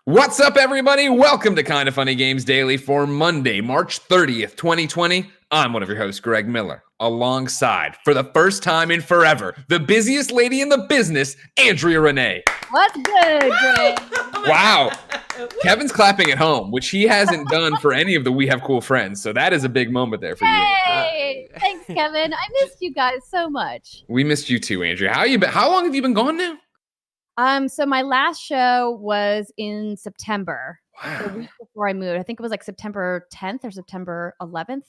What's up, everybody? Welcome to Kinda Funny Games Daily for Monday, March 30th, 2020. I'm one of your hosts, Greg Miller, alongside, for the first time in forever, the busiest lady in the business, Andrea Rene. What's good, Greg? Wow. Kevin's clapping at home, which he hasn't done for any of the We Have Cool Friends, so that is a big moment there for you. Yay! Thanks, Kevin. I missed you guys so much. We missed you too, Andrea. How long have you been gone now? So my last show was in September. Wow. The week before I moved. I think it was like September 10th or September 11th.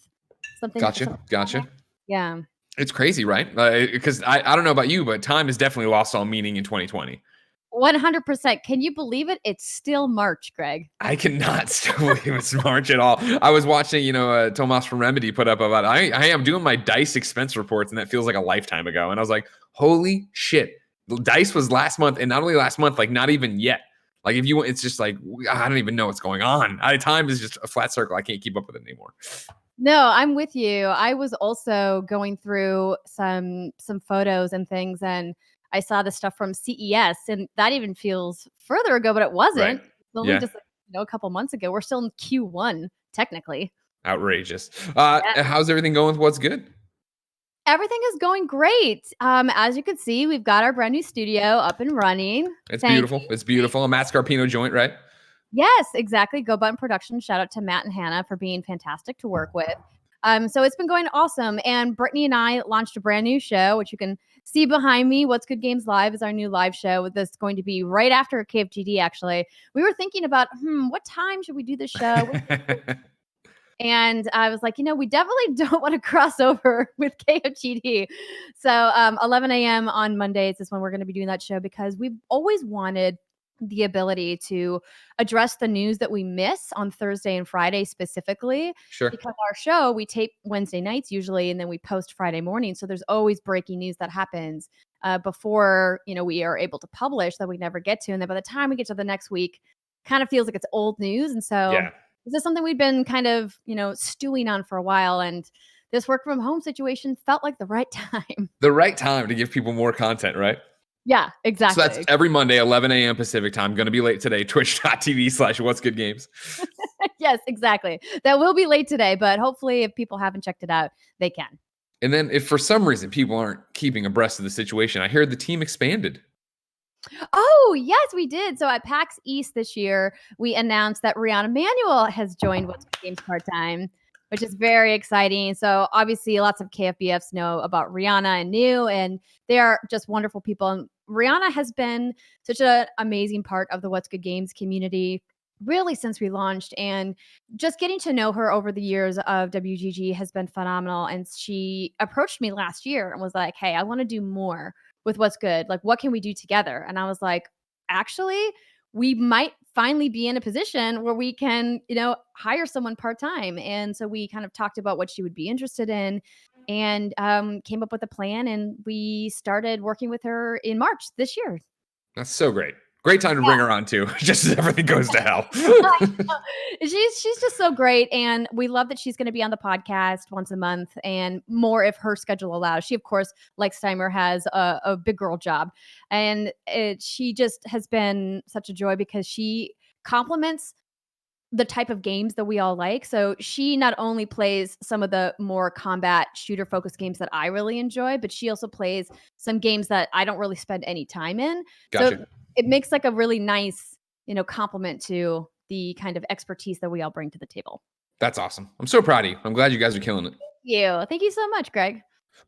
Gotcha. Yeah. It's crazy, right? Because I don't know about you, but time has definitely lost all meaning in 2020. 100%. Can you believe it? It's still March, Greg. I cannot still believe it's March at all. I was watching, Tomas from Remedy put up about I am doing my DICE expense reports, and that feels like a lifetime ago. And I was like, holy shit. DICE was last month, and not only last month, like not even yet. Like if you, it's just like, I don't even know what's going on. Time is just a flat circle. I can't keep up with it anymore. No, I'm with you. I was also going through some photos and things, and I saw the stuff from CES, and that even feels further ago, but it wasn't. Right. It's only just a couple months ago. We're still in Q1, technically. Outrageous. How's everything going with What's Good? Everything is going great. As you can see, we've got our brand new studio up and running. It's beautiful. It's beautiful. A Matt Scarpino joint, right? Yes, exactly. Go Button Production. Shout out to Matt and Hannah for being fantastic to work with. So it's been going awesome. And Brittany and I launched a brand new show, which you can see behind me. What's Good Games Live is our new live show. This is going to be right after KFGD, actually. We were thinking about, what time should we do the show? And I was like, we definitely don't want to cross over with KFGD. So 11 a.m. on Mondays is when we're going to be doing that show, because we've always wanted the ability to address the news that we miss on Thursday and Friday specifically. Sure. Because our show, we tape Wednesday nights usually, and then we post Friday morning. So there's always breaking news that happens before, we are able to publish that we never get to. And then by the time we get to the next week, kind of feels like it's old news. And so this is something we've been kind of, stewing on for a while. And this work from home situation felt like the right time. The right time to give people more content, right? Yeah, exactly. So that's every Monday, 11 a.m. Pacific time. Going to be late today. Twitch.tv/whatsgoodgames. Yes, exactly. That will be late today, but hopefully if people haven't checked it out, they can. And then if for some reason people aren't keeping abreast of the situation, I heard the team expanded. Oh, yes, we did. So at PAX East this year, we announced that Rihanna Manuel has joined What's Good Games part-time, which is very exciting. So obviously lots of KFBFs know about Rihanna and New, and they are just wonderful people. And Rihanna has been such an amazing part of the What's Good Games community really since we launched, and just getting to know her over the years of WGG has been phenomenal. And she approached me last year and was like, hey, I want to do more with What's Good. Like, what can we do together? And I was like, actually, we might finally be in a position where we can, hire someone part-time. And so we kind of talked about what she would be interested in, and came up with a plan, and we started working with her in March this year. That's so great. Great time to bring her on too, just as everything goes to hell. She's just so great, and we love that she's going to be on the podcast once a month, and more if her schedule allows. She, of course, like Steimer, has a big girl job, and she just has been such a joy because she complements the type of games that we all like. So she not only plays some of the more combat shooter focused games that I really enjoy, but she also plays some games that I don't really spend any time in. Gotcha. So it makes like a really nice, complement to the kind of expertise that we all bring to the table. That's awesome. I'm so proud of you. I'm glad you guys are killing it. Thank you so much, Greg.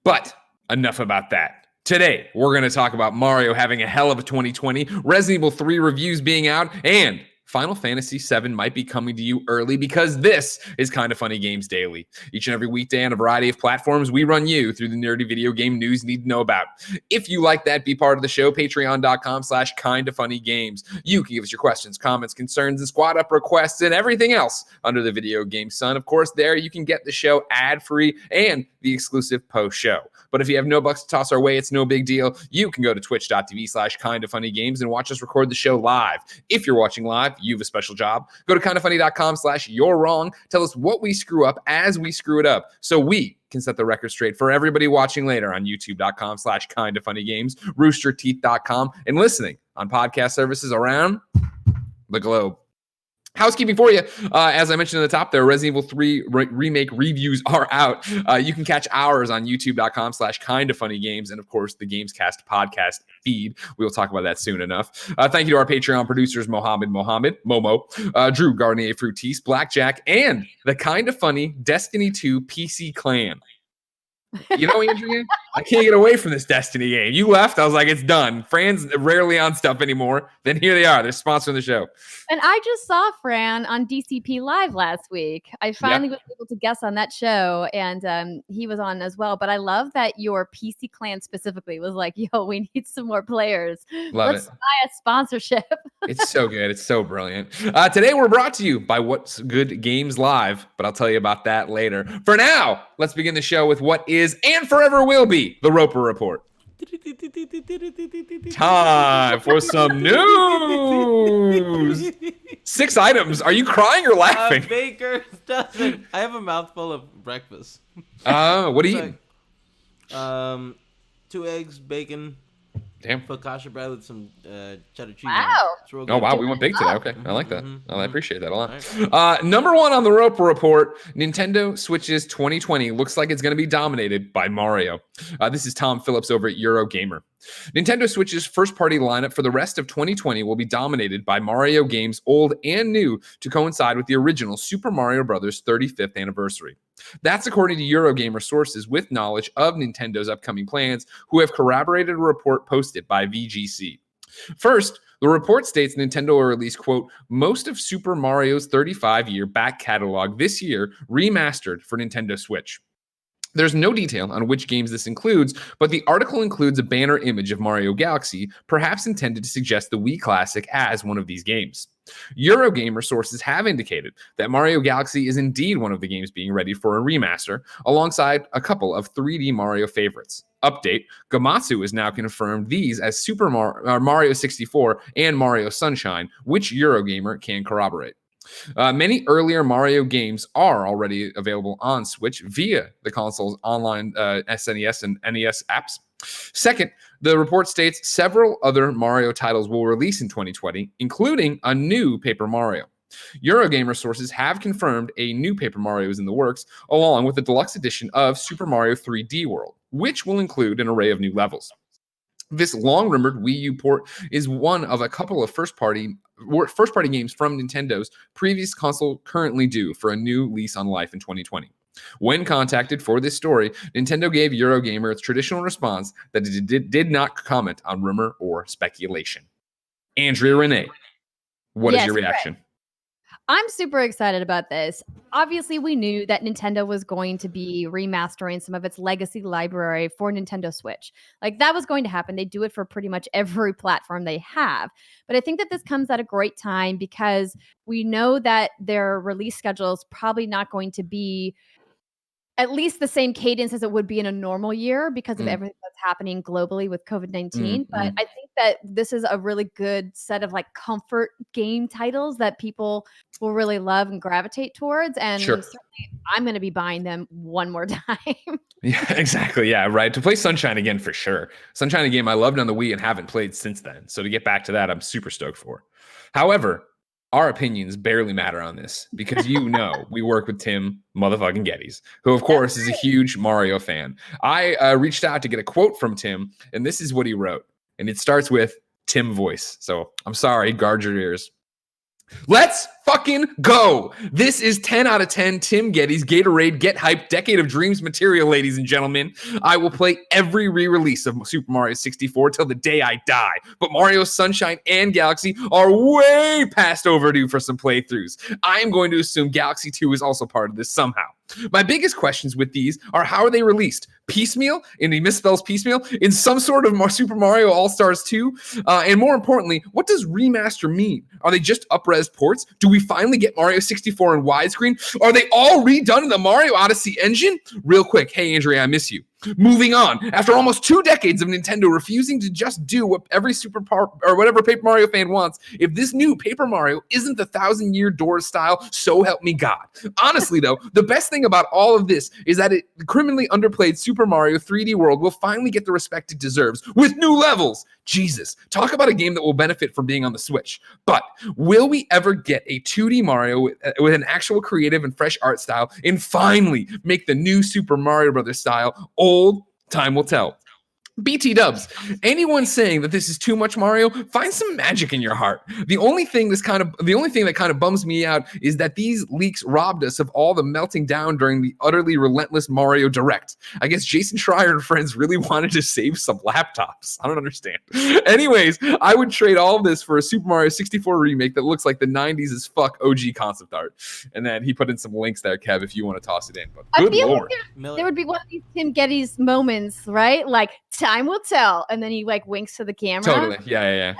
But enough about that. Today, we're going to talk about Mario having a hell of a 2020, Resident Evil 3 reviews being out, and Final Fantasy VII might be coming to you early, because this is Kinda Funny Games Daily. Each and every weekday on a variety of platforms, we run you through the nerdy video game news you need to know about. If you like that, be part of the show, patreon.com/kindafunnygames. You can give us your questions, comments, concerns, and squad up requests, and everything else under the video game sun. Of course, there you can get the show ad-free and the exclusive post-show. But if you have no bucks to toss our way, it's no big deal. You can go to twitch.tv/kindafunnygames and watch us record the show live. If you're watching live, you have a special job. Go to kindafunny.com/you're wrong. Tell us what we screw up as we screw it up, so we can set the record straight for everybody watching later on youtube.com/kindafunnygames, roosterteeth.com, and listening on podcast services around the globe. Housekeeping for you. As I mentioned at the top there, Resident Evil 3 remake reviews are out. You can catch ours on youtube.com/kindafunnygames and, of course, the Gamescast podcast feed. We'll talk about that soon enough. Thank you to our Patreon producers, Mohammed, Momo, Drew Garnier Fruitis, Blackjack, and the Kinda Funny Destiny 2 PC clan. You know, Andrea, I can't get away from this Destiny game. You left, I was like, it's done. Fran's rarely on stuff anymore. Then here they are. They're sponsoring the show. And I just saw Fran on DCP Live last week. I finally was able to guest on that show, and he was on as well. But I love that your PC clan specifically was like, yo, we need some more players. Let's buy a sponsorship. It's so good. It's so brilliant. Today, we're brought to you by What's Good Games Live, but I'll tell you about that later. For now, let's begin the show with what is and forever will be the Roper Report. Time for some news. 6 items. Are you crying or laughing? Baker's dozen. I have a mouthful of breakfast. What do you eat? 2 eggs, bacon. Damn. Focaccia bread with some cheddar cheese. Wow. Oh, wow. We went big today. Okay. I like that. I appreciate that a lot. Right. Number 1 on the Roper Report, Nintendo Switch's 2020 looks like it's going to be dominated by Mario. This is Tom Phillips over at Eurogamer. Nintendo Switch's first-party lineup for the rest of 2020 will be dominated by Mario games old and new to coincide with the original Super Mario Bros. 35th anniversary. That's according to Eurogamer sources with knowledge of Nintendo's upcoming plans, who have corroborated a report posted by VGC. First, the report states Nintendo will release, quote, most of Super Mario's 35-year back catalog this year remastered for Nintendo Switch. There's no detail on which games this includes, but the article includes a banner image of Mario Galaxy, perhaps intended to suggest the Wii Classic as one of these games. Eurogamer sources have indicated that Mario Galaxy is indeed one of the games being ready for a remaster, alongside a couple of 3D Mario favorites. Update, Gamatsu has now confirmed these as Super Mario 64 and Mario Sunshine, which Eurogamer can corroborate. Many earlier Mario games are already available on Switch via the console's online SNES and NES apps. Second, the report states several other Mario titles will release in 2020, including a new Paper Mario. Eurogamer sources have confirmed a new Paper Mario is in the works, along with a deluxe edition of Super Mario 3D World, which will include an array of new levels. This long-rumored Wii U port is one of a couple of first-party games from Nintendo's previous console currently due for a new lease on life in 2020. When contacted for this story, Nintendo gave Eurogamer its traditional response that it did not comment on rumor or speculation. Andrea, Rene, what is your reaction? Right. I'm super excited about this. Obviously, we knew that Nintendo was going to be remastering some of its legacy library for Nintendo Switch. Like, that was going to happen. They do it for pretty much every platform they have. But I think that this comes at a great time because we know that their release schedule is probably not going to be at least the same cadence as it would be in a normal year because of everything that's happening globally with COVID-19. But I think that this is a really good set of like comfort game titles that people will really love and gravitate towards. And certainly I'm going to be buying them one more time. Yeah, exactly. Yeah, right. To play Sunshine again for sure. Sunshine, a game I loved on the Wii and haven't played since then. So to get back to that, I'm super stoked for. However, our opinions barely matter on this because we work with Tim motherfucking Geddes, who of course is a huge Mario fan. I reached out to get a quote from Tim, and this is what he wrote. And it starts with Tim voice. So I'm sorry, guard your ears. Let's fucking go. This is 10 out of 10 Tim Geddes Gatorade Get Hyped Decade of Dreams material, ladies and gentlemen. I will play every re-release of Super Mario 64 till the day I die. But Mario Sunshine and Galaxy are way past overdue for some playthroughs. I am going to assume Galaxy 2 is also part of this somehow. My biggest questions with these are how are they released? Piecemeal? And he misspells piecemeal? In some sort of Super Mario All-Stars 2? And more importantly, what does remaster mean? Are they just up-res ports? Do we finally get Mario 64 in widescreen? Are they all redone in the Mario Odyssey engine? Real quick, hey Andrea, I miss you. Moving on, after almost 2 decades of Nintendo refusing to just do what every whatever Paper Mario fan wants, if this new Paper Mario isn't the 1,000-year Doors style, so help me God. Honestly, though, the best thing about all of this is that it criminally underplayed Super Super Mario 3D World will finally get the respect it deserves with new levels. Jesus, talk about a game that will benefit from being on the Switch. But will we ever get a 2D Mario with an actual creative and fresh art style and finally make the new Super Mario Brothers style old? Time will tell. BT dubs. Anyone saying that this is too much Mario, find some magic in your heart. The only thing that kind of bums me out is that these leaks robbed us of all the melting down during the utterly relentless Mario Direct. I guess Jason Schreier and friends really wanted to save some laptops. I don't understand. Anyways, I would trade all of this for a Super Mario 64 remake that looks like the 90s as fuck OG concept art. And then he put in some links there, Kev, if you want to toss it in. But good lord. There would be one of these Tim Geddes moments, right? Like, time will tell. And then he like winks to the camera. Totally. Yeah. Right?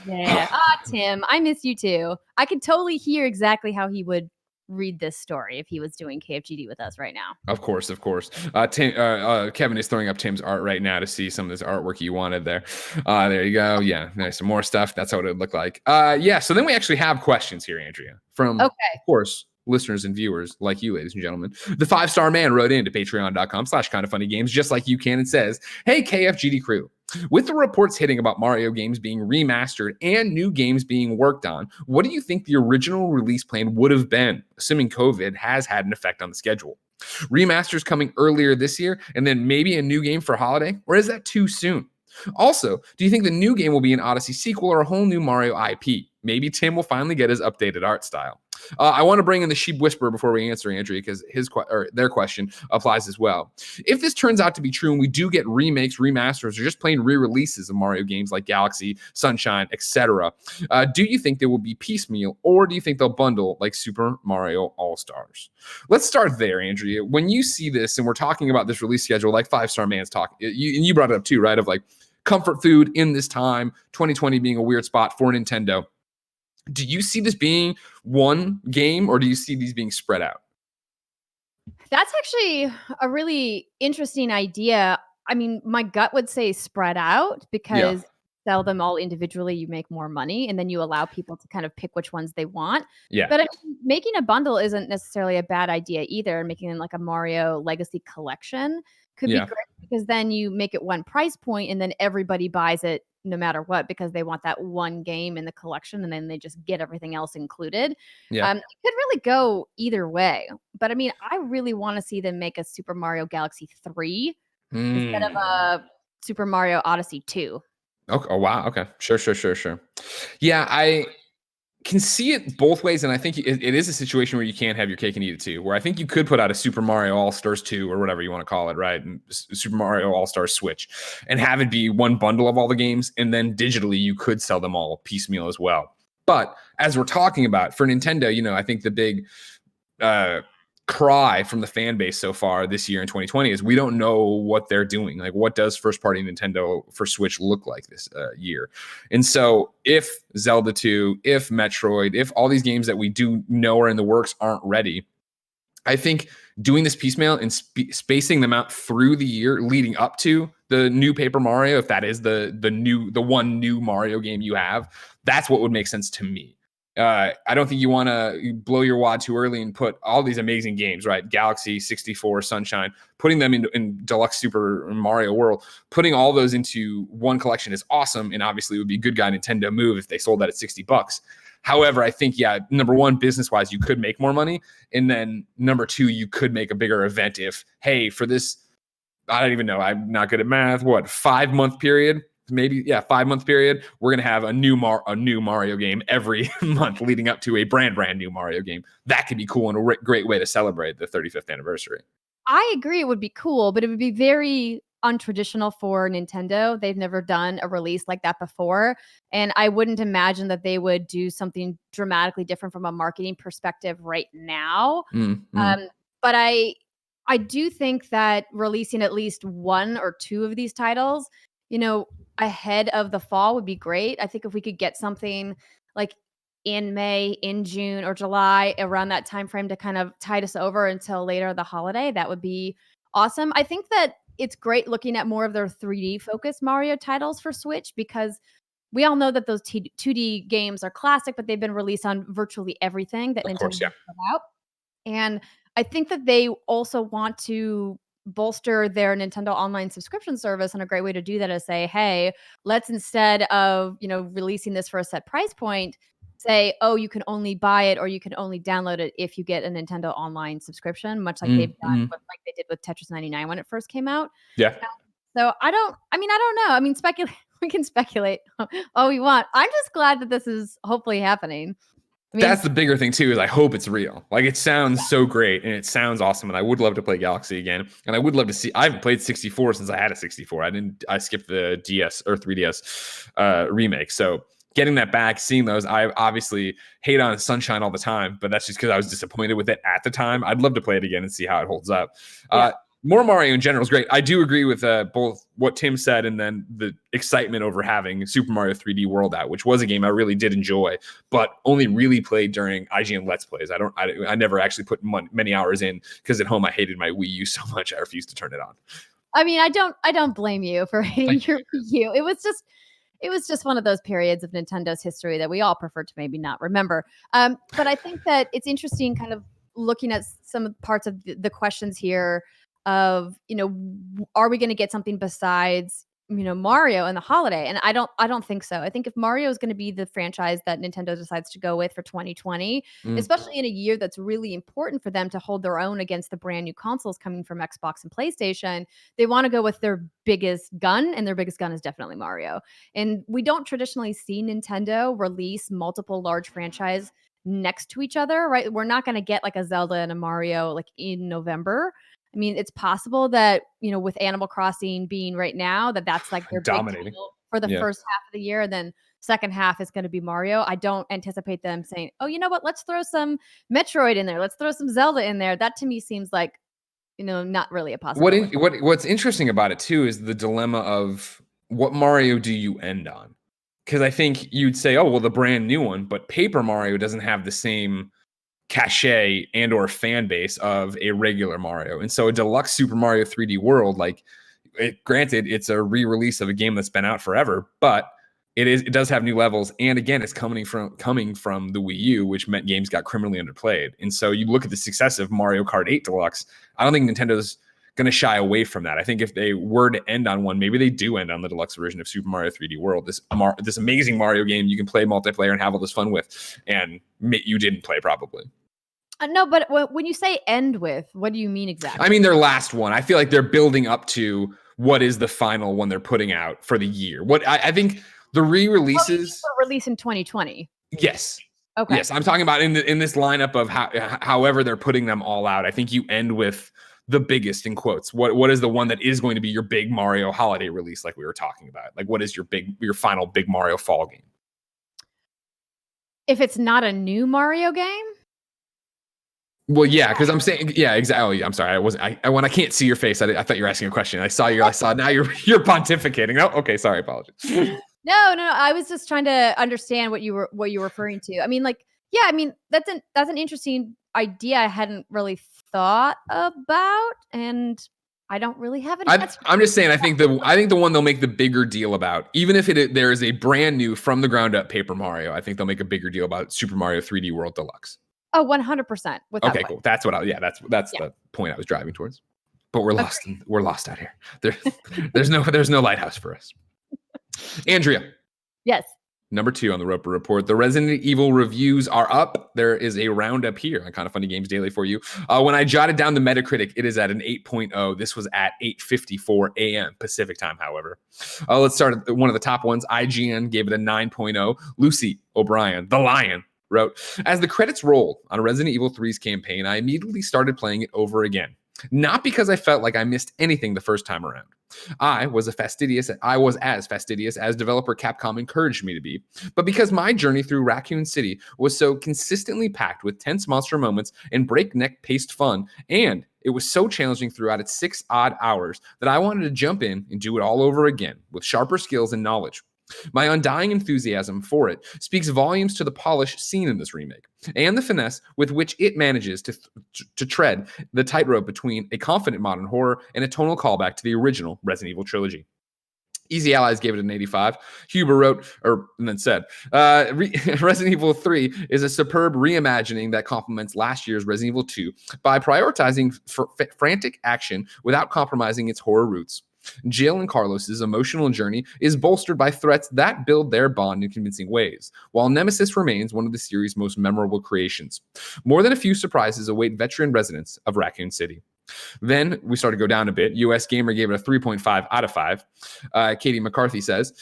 Yeah. Tim, I miss you too. I could totally hear exactly how he would read this story if he was doing KFGD with us right now. Of course. Kevin is throwing up Tim's art right now to see some of this artwork he wanted there. There you go. Yeah, nice. Some more stuff. That's how it would look like. So then we actually have questions here, Andrea, from, of course, listeners and viewers like you, ladies and gentlemen. The 5-star man wrote into patreon.com/kindoffunnygames, just like you can, and says, "Hey, KFGD crew. With the reports hitting about Mario games being remastered and new games being worked on, what do you think the original release plan would have been, assuming COVID has had an effect on the schedule? Remasters coming earlier this year, and then maybe a new game for holiday? Or is that too soon? Also, do you think the new game will be an Odyssey sequel or a whole new Mario IP? Maybe Tim will finally get his updated art style." I want to bring in the TheSheepWhisper before we answer, Andrea, because their question applies as well. If this turns out to be true and we do get remakes, remasters, or just plain re-releases of Mario games like Galaxy, Sunshine, etc., do you think they will be piecemeal, or do you think they'll bundle like Super Mario All-Stars? Let's start there, Andrea. When you see this and we're talking about this release schedule, like 5-star man's talking, and you brought it up too, right? Of like comfort food in this time, 2020 being a weird spot for Nintendo. Do you see this being one game, or do you see these being spread out? That's actually a really interesting idea. I mean, my gut would say spread out, because sell them all individually, you make more money, and then you allow people to kind of pick which ones they want. Yeah. But I mean, making a bundle isn't necessarily a bad idea either. Making like a Mario Legacy collection could be great, because then you make it one price point and then everybody buys it no matter what, because they want that one game in the collection, and then they just get everything else included. It could really go either way. But I mean, I really want to see them make a Super Mario Galaxy 3 instead of a Super Mario Odyssey 2. Okay. Oh, wow. Okay. Sure. Yeah, I can see it both ways, and I think it is a situation where you can't have your cake and eat it too, where I think you could put out a Super Mario All-Stars 2 or whatever you want to call it, right? And Super Mario All-Stars Switch, and have it be one bundle of all the games, and then digitally you could sell them all piecemeal as well. But as we're talking about, for Nintendo, I think the big cry from the fan base so far this year in 2020 is we don't know what they're doing. Like, what does first party Nintendo for Switch look like this year? And so if Zelda 2, if Metroid, if all these games that we do know are in the works aren't ready, I think doing this piecemeal and spacing them out through the year leading up to the new Paper Mario, if that is the one new Mario game you have, that's what would make sense to me. I don't think you want to blow your wad too early and put all these amazing games, right? Galaxy, 64, Sunshine, putting them in Deluxe Super Mario World, putting all those into one collection is awesome. And obviously it would be a good guy Nintendo move if they sold that at $60. However, I think, number one, business-wise, you could make more money. And then number two, you could make a bigger event if, hey, for this, I don't even know, I'm not good at math, 5-month period? Maybe 5-month period, we're gonna have a new Mario game every month leading up to a brand new Mario game. That could be cool and a great way to celebrate the 35th anniversary. I agree, it would be cool, but it would be very untraditional for Nintendo. They've never done a release like that before, and I wouldn't imagine that they would do something dramatically different from a marketing perspective right now. But I do think that releasing at least one or two of these titles, ahead of the fall would be great. I think if we could get something like in May, in June, or July, around that time frame to kind of tide us over until later the holiday, that would be awesome. I think that it's great looking at more of their 3D focused Mario titles for Switch, because we all know that those 2D games are classic, but they've been released on virtually everything that Nintendo has put out. And I think that they also want to bolster their Nintendo Online subscription service. And a great way to do that is say, hey, let's, instead of, releasing this for a set price point, say, oh, you can only buy it or you can only download it if you get a Nintendo Online subscriction, much like they've done, like they did with Tetris 99 when it first came out. Yeah. So I don't know. I mean, we can speculate all we want. I'm just glad that this is hopefully happening. I mean, that's the bigger thing too, is I hope it's real. Like, it sounds so great and it sounds awesome, and I would love to play Galaxy again. And I would love to see. I haven't played 64 since I had a 64. I skipped the DS or 3DS remake. So getting that back, seeing those, I obviously hate on Sunshine all the time, but that's just because I was disappointed with it at the time. I'd love to play it again and see how it holds up. More Mario in general is great. I do agree with both what Tim said and then the excitement over having Super Mario 3D World out, which was a game I really did enjoy, but only really played during IGN Let's Plays. I never actually put many hours in because at home I hated my Wii U so much I refused to turn it on. I mean, I don't blame you for hating your Wii U. It was just one of those periods of Nintendo's history that we all prefer to maybe not remember. But I think that it's interesting kind of looking at some parts of the questions here of, are we going to get something besides, Mario in the holiday? And I don't think so. I think if Mario is going to be the franchise that Nintendo decides to go with for 2020, especially in a year that's really important for them to hold their own against the brand new consoles coming from Xbox and PlayStation, they want to go with their biggest gun, and their biggest gun is definitely Mario. And we don't traditionally see Nintendo release multiple large franchise next to each other, right? We're not going to get like a Zelda and a Mario like in November. I mean, it's possible that, with Animal Crossing being right now, that's like their dominating big deal for the first half of the year. And then second half is going to be Mario. I don't anticipate them saying, oh, you know what? Let's throw some Metroid in there. Let's throw some Zelda in there. That to me seems like, not really a possibility. What's interesting about it too is the dilemma of what Mario do you end on? Because I think you'd say, oh, well, the brand new one, but Paper Mario doesn't have the same cachet and or fan base of a regular Mario. And so a deluxe Super Mario 3D World, like, granted, it's a re-release of a game that's been out forever, but it does have new levels. And again, it's coming from the Wii U, which meant games got criminally underplayed. And so you look at the success of Mario Kart 8 Deluxe, I don't think Nintendo's going to shy away from that. I think if they were to end on one, maybe they do end on the deluxe version of Super Mario 3D World, this amazing Mario game you can play multiplayer and have all this fun with, and you didn't play probably. No, but when you say end with, what do you mean exactly? I mean their last one. I feel like they're building up to what is the final one they're putting out for the year. What I think the re-releases release in 2020. Yes. Okay. Yes, I'm talking about in this lineup of however they're putting them all out. I think you end with the biggest, in quotes. What is the one that is going to be your big Mario holiday release, like we were talking about? Like, what is your final big Mario fall game? If it's not a new Mario game? Well, yeah, because I'm saying, yeah, exactly. I'm sorry, when I can't see your face, I thought you were asking a question. I saw now you're pontificating. Oh, okay, sorry, apologies. No. I was just trying to understand what you were referring to. I mean, like, yeah, I mean that's an interesting idea I hadn't really thought about, and I don't really have any. I'm just saying, I think the one they'll make the bigger deal about, even if there is a brand new from the ground up Paper Mario, I think they'll make a bigger deal about Super Mario 3D World Deluxe. Oh, 100%. Okay, cool. That's what that's the point I was driving towards. But we're lost. We're lost out here. There's no lighthouse for us. Andrea. Yes. Number 2 on the Roper Report. The Resident Evil reviews are up. There is a roundup here on Kind of Funny Games Daily for you. When I jotted down the Metacritic, it is at an 8.0. This was at 8:54 a.m. Pacific time, however. Let's start at one of the top ones. IGN gave it a 9.0. Lucy O'Brien, the Lion, wrote, as the credits rolled on Resident Evil 3's campaign, I immediately started playing it over again. Not because I felt like I missed anything the first time around. I was as fastidious as developer Capcom encouraged me to be, but because my journey through Raccoon City was so consistently packed with tense monster moments and breakneck paced fun, and it was so challenging throughout its 6 odd hours, that I wanted to jump in and do it all over again with sharper skills and knowledge. My undying enthusiasm for it speaks volumes to the polish seen in this remake, and the finesse with which it manages to tread the tightrope between a confident modern horror and a tonal callback to the original Resident Evil trilogy. Easy Allies gave it an 85. Huber wrote, and then said, Resident Evil 3 is a superb reimagining that complements last year's Resident Evil 2 by prioritizing frantic action without compromising its horror roots. Jill and Carlos's emotional journey is bolstered by threats that build their bond in convincing ways, while Nemesis remains one of the series' most memorable creations. More than a few surprises await veteran residents of Raccoon City. Then we start to go down a bit. US Gamer gave it a 3.5 out of 5. Katie McCarthy says,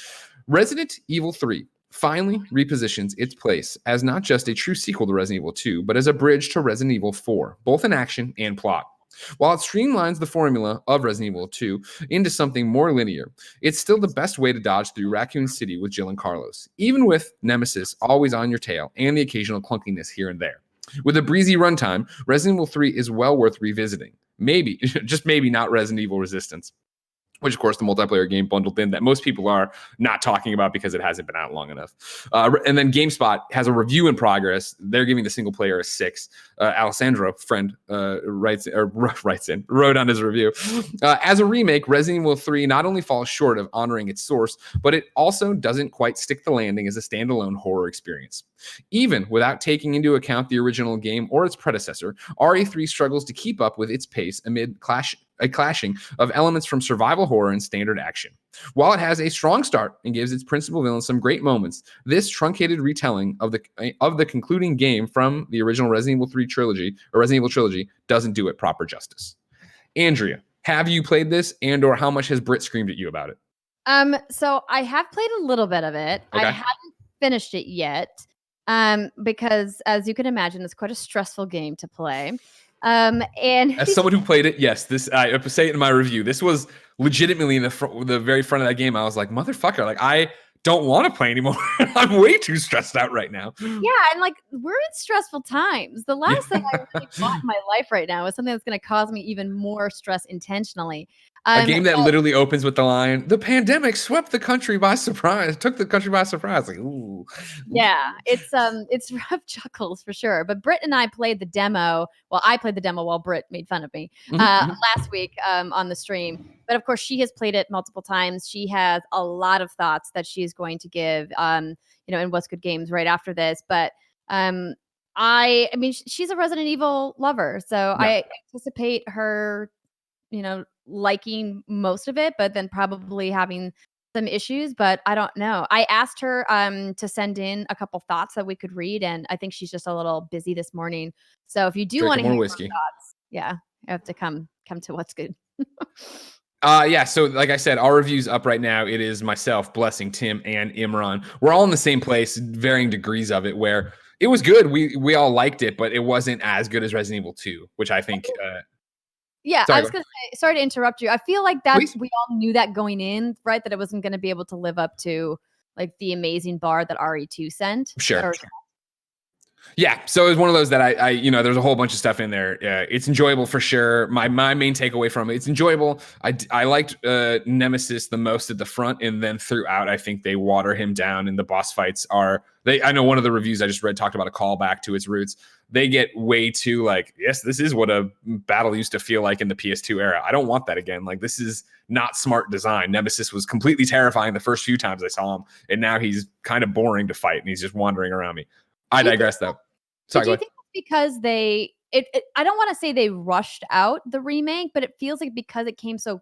Resident Evil 3 finally repositions its place as not just a true sequel to Resident Evil 2, but as a bridge to Resident Evil 4, both in action and plot. While it streamlines the formula of Resident Evil 2 into something more linear, it's still the best way to dodge through Raccoon City with Jill and Carlos, even with Nemesis always on your tail and the occasional clunkiness here and there. With a breezy runtime, Resident Evil 3 is well worth revisiting. Maybe, just maybe not Resident Evil Resistance, which, of course, the multiplayer game bundled in that most people are not talking about because it hasn't been out long enough. And then GameSpot has a review in progress. They're giving the single player a 6. Alessandro, friend, wrote on his review. As a remake, Resident Evil 3 not only falls short of honoring its source, but it also doesn't quite stick the landing as a standalone horror experience. Even without taking into account the original game or its predecessor, RE3 struggles to keep up with its pace amid a clashing of elements from survival horror and standard action. While it has a strong start and gives its principal villain some great moments, this truncated retelling of the concluding game from the original Resident Evil 3 trilogy or Resident Evil trilogy doesn't do it proper justice. Andrea, have you played this, and or how much has Britt screamed at you about it? So I have played a little bit of it. Okay. I haven't finished it yet. Because as you can imagine, it's quite a stressful game to play. And as someone who played it, yes, I say it in my review. This was legitimately in the very front of that game. I was like, motherfucker, like I don't want to play anymore. I'm way too stressed out right now. Yeah, and like we're in stressful times. The last thing I really want in my life right now is something that's going to cause me even more stress intentionally. A game that literally opens with the line, "The pandemic swept the country by surprise." Took the country by surprise. Like, ooh. Yeah, it's rough chuckles for sure. But Britt and I played the demo. Well, I played the demo while Britt made fun of me last week on the stream. But of course, she has played it multiple times. She has a lot of thoughts that she's going to give, in What's Good Games right after this. But I mean, she's a Resident Evil lover, so yeah. I anticipate her, liking most of it, but then probably having some issues. But I don't know. I asked her to send in a couple thoughts that we could read, and I think she's just a little busy this morning. So if you do want to hear more whiskey thoughts, yeah, you have to come to What's Good. Yeah, so like I said, our review's up right now. It is myself, Blessing, Tim, and Imran. We're all in the same place, varying degrees of it, where it was good. We all liked it, but it wasn't as good as Resident Evil 2, which I think... yeah, I was going to say, sorry to interrupt you. I feel like we all knew that going in, right? That it wasn't going to be able to live up to like the amazing bar that RE2 sent. Sure. Yeah, so it was one of those that I there's a whole bunch of stuff in there. It's enjoyable for sure. My main takeaway from it, it's enjoyable. I liked Nemesis the most at the front, and then throughout, I think they water him down, and the boss fights are. I know one of the reviews I just read talked about a callback to its roots. They get way too like, yes, this is what a battle used to feel like in the PS2 era. I don't want that again. Like, this is not smart design. Nemesis was completely terrifying the first few times I saw him, and now he's kind of boring to fight, and he's just wandering around me. I digress, though. Sorry, do you think it's because I don't want to say they rushed out the remake, but it feels like because it came so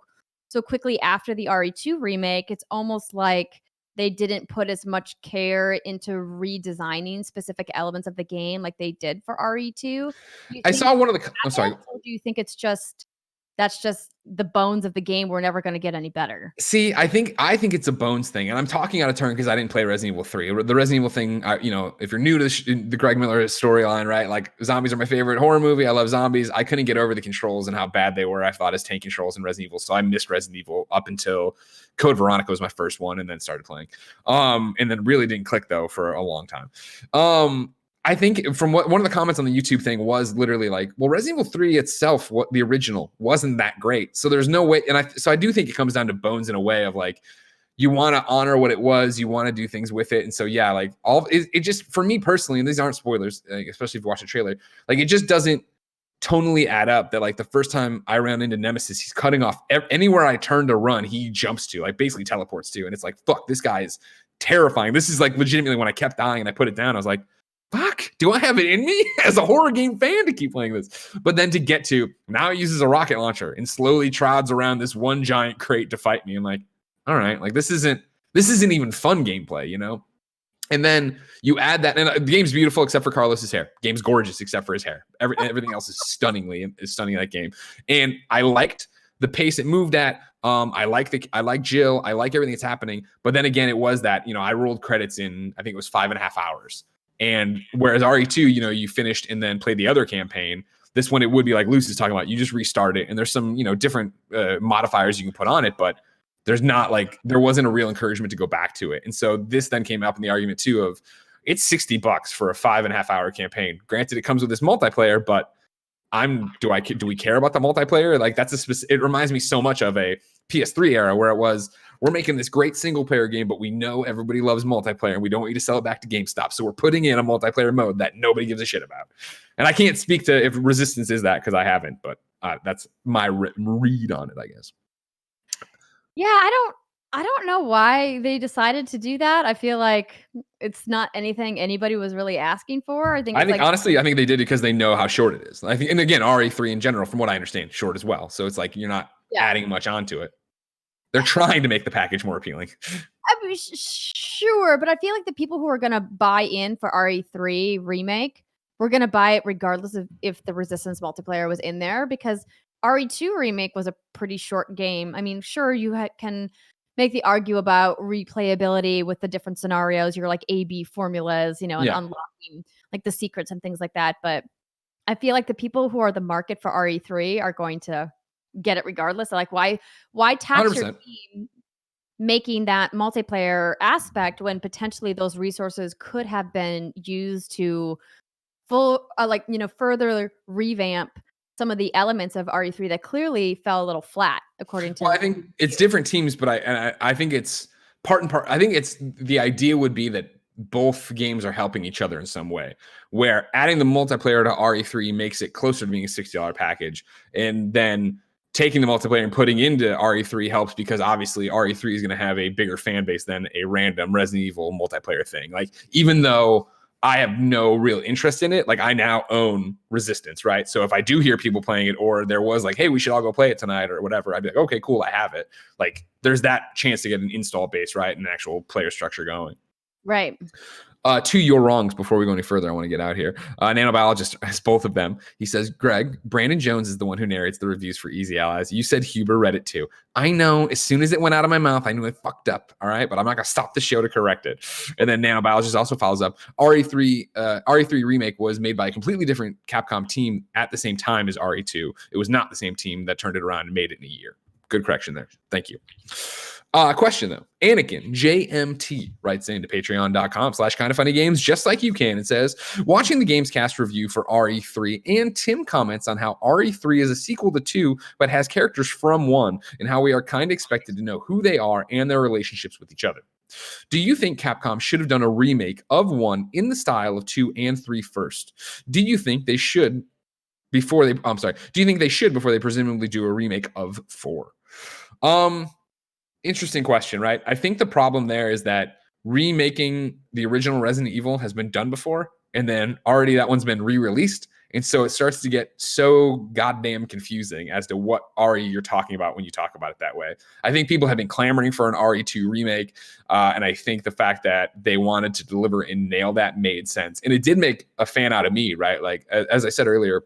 quickly after the RE2 remake, it's almost like they didn't put as much care into redesigning specific elements of the game like they did for RE2. I saw one of the... I'm sorry. Or do you think that's just the bones of the game? We're never going to get any better. See, I think it's a bones thing, and I'm talking out of turn because I didn't play Resident Evil 3. The Resident Evil thing, if you're new to the Greg Miller storyline, right? Like, zombies are my favorite horror movie. I love zombies. I couldn't get over the controls and how bad they were. I thought as tank controls in Resident Evil, so I missed Resident Evil up until Code Veronica was my first one, and then started playing. And then really didn't click though for a long time. I think from one of the comments on the YouTube thing was literally like, well, Resident Evil 3 itself, what the original wasn't that great. So there's no way. And I do think it comes down to bones in a way of like, you want to honor what it was. You want to do things with it. And so, yeah, like it just, for me personally, and these aren't spoilers, especially if you watch the trailer, like it just doesn't tonally add up that like the first time I ran into Nemesis, he's cutting off anywhere I turn to run, he jumps to, like basically teleports to. And it's like, fuck, this guy is terrifying. This is like legitimately when I kept dying and I put it down, I was like, fuck, do I have it in me as a horror game fan to keep playing this? But then to get to, now he uses a rocket launcher and slowly trods around this one giant crate to fight me. I'm like, all right, like this isn't even fun gameplay, you know? And then you add that, and the game's beautiful except for Carlos's hair. Game's gorgeous except for his hair. Everything else is stunning in that game. And I liked the pace it moved at. I like Jill. I like everything that's happening. But then again, it was that, you know, I rolled credits in, I think it was 5.5 hours. And whereas RE2, you know, you finished and then played the other campaign. This one, it would be like Luce is talking about. You just restart it, and there's some, you know, different modifiers you can put on it, but there wasn't a real encouragement to go back to it. And so this then came up in the argument too of it's $60 for a 5.5 hour campaign. Granted, it comes with this multiplayer, but do we care about the multiplayer? Like it reminds me so much of a PS3 era where it was, we're making this great single player game, but we know everybody loves multiplayer and we don't want you to sell it back to GameStop. So we're putting in a multiplayer mode that nobody gives a shit about. And I can't speak to if Resistance is that because I haven't, but that's my read on it, I guess. Yeah, I don't know why they decided to do that. I feel like it's not anything anybody was really asking for. I think honestly, I think they did it because they know how short it is. I think, and again, RE3 in general, from what I understand, short as well. So it's like you're not adding much onto it. They're trying to make the package more appealing. I mean, sure, but I feel like the people who are going to buy in for RE3 remake were going to buy it regardless of if the Resistance multiplayer was in there, because RE2 remake was a pretty short game. I mean, sure, you can make the argue about replayability with the different scenarios, your like A/B formulas, you know, and unlocking like the secrets and things like that. But I feel like the people who are the market for RE3 are going to get it regardless. Like, why tax 100%. your team making that multiplayer aspect when potentially those resources could have been used to further revamp some of the elements of RE3 that clearly fell a little flat, according to. Well, I think it's different teams, but I think it's part and part. I think it's the idea would be that both games are helping each other in some way, where adding the multiplayer to RE3 makes it closer to being a $60 package, and then taking the multiplayer and putting into RE3 helps because obviously RE3 is going to have a bigger fan base than a random Resident Evil multiplayer thing. Like, even though I have no real interest in it, like I now own Resistance, right? So if I do hear people playing it, or there was like, hey, we should all go play it tonight or whatever, I'd be like, okay, cool, I have it. Like, there's that chance to get an install base, right? And an actual player structure going. Right. To your wrongs, before we go any further, I want to get out here. Nano Biologist has both of them. He says, Greg, Brandon Jones is the one who narrates the reviews for Easy Allies. You said Huber read it too. I know, as soon as it went out of my mouth, I knew I fucked up, all right? But I'm not going to stop the show to correct it. And then Nano Biologist also follows up. RE3 Remake was made by a completely different Capcom team at the same time as RE2. It was not the same team that turned it around and made it in a year. Good correction there. Thank you. Question though. Anakin JMT writes into patreon.com/kindoffunnygames just like you can. It says, watching the Gamescast review for RE3, and Tim comments on how RE3 is a sequel to 2, but has characters from 1, and how we are kind of expected to know who they are and their relationships with each other. Do you think Capcom should have done a remake of 1 in the style of 2 and 3 first? Do you think they should before they presumably do a remake of 4? Interesting question, right? I think the problem there is that remaking the original Resident Evil has been done before, and then already that one's been re-released. And so it starts to get so goddamn confusing as to what RE you're talking about when you talk about it that way. I think people have been clamoring for an RE2 remake, and I think the fact that they wanted to deliver and nail that made sense. And it did make a fan out of me, right? Like, as I said earlier,